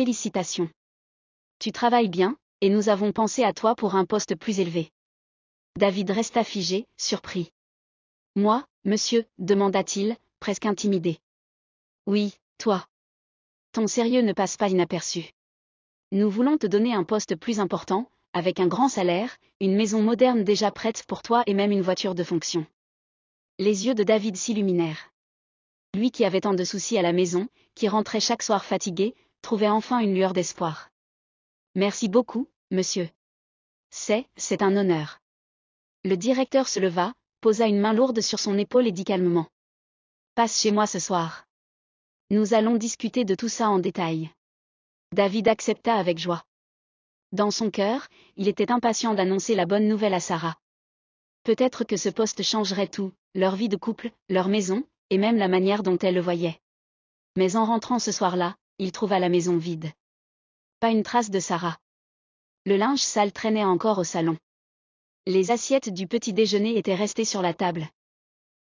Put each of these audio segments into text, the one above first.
Félicitations. Tu travailles bien, et nous avons pensé à toi pour un poste plus élevé. David resta figé, surpris. Moi, monsieur, demanda-t-il, presque intimidé. Oui, toi. Ton sérieux ne passe pas inaperçu. Nous voulons te donner un poste plus important, avec un grand salaire, une maison moderne déjà prête pour toi et même une voiture de fonction. Les yeux de David s'illuminèrent. Lui qui avait tant de soucis à la maison, qui rentrait chaque soir fatigué, trouvait enfin une lueur d'espoir. Merci beaucoup, monsieur. C'est un honneur. Le directeur se leva, posa une main lourde sur son épaule et dit calmement. Passe chez moi ce soir. Nous allons discuter de tout ça en détail. David accepta avec joie. Dans son cœur, il était impatient d'annoncer la bonne nouvelle à Sarah. Peut-être que ce poste changerait tout, leur vie de couple, leur maison, et même la manière dont elle le voyait. Mais en rentrant ce soir-là, il trouva la maison vide. Pas une trace de Sarah. Le linge sale traînait encore au salon. Les assiettes du petit déjeuner étaient restées sur la table.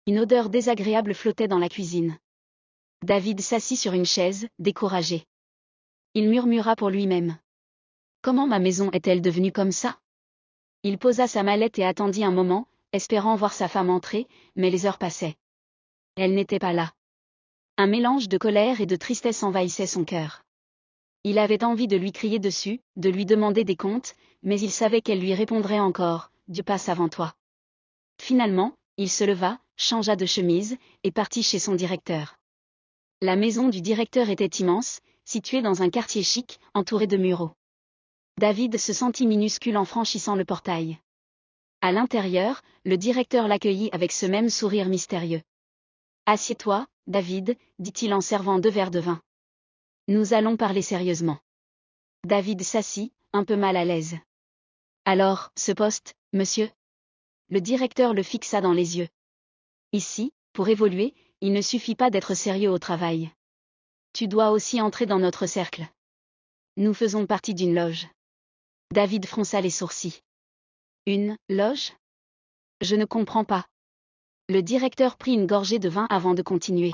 Une odeur désagréable flottait dans la cuisine. David s'assit sur une chaise, découragé. Il murmura pour lui-même. Comment ma maison est-elle devenue comme ça? Il posa sa mallette et attendit un moment, espérant voir sa femme entrer, mais les heures passaient. Elle n'était pas là. Un mélange de colère et de tristesse envahissait son cœur. Il avait envie de lui crier dessus, de lui demander des comptes, mais il savait qu'elle lui répondrait encore, « Dieu passe avant toi ». Finalement, il se leva, changea de chemise, et partit chez son directeur. La maison du directeur était immense, située dans un quartier chic, entouré de murs. David se sentit minuscule en franchissant le portail. À l'intérieur, le directeur l'accueillit avec ce même sourire mystérieux. « Assieds-toi, David, dit-il en servant 2 verres de vin. Nous allons parler sérieusement. » David s'assit, un peu mal à l'aise. « Alors, ce poste, monsieur ?» Le directeur le fixa dans les yeux. « Ici, pour évoluer, il ne suffit pas d'être sérieux au travail. Tu dois aussi entrer dans notre cercle. Nous faisons partie d'une loge. » David fronça les sourcils. « Une loge ? Je ne comprends pas. » Le directeur prit une gorgée de vin avant de continuer.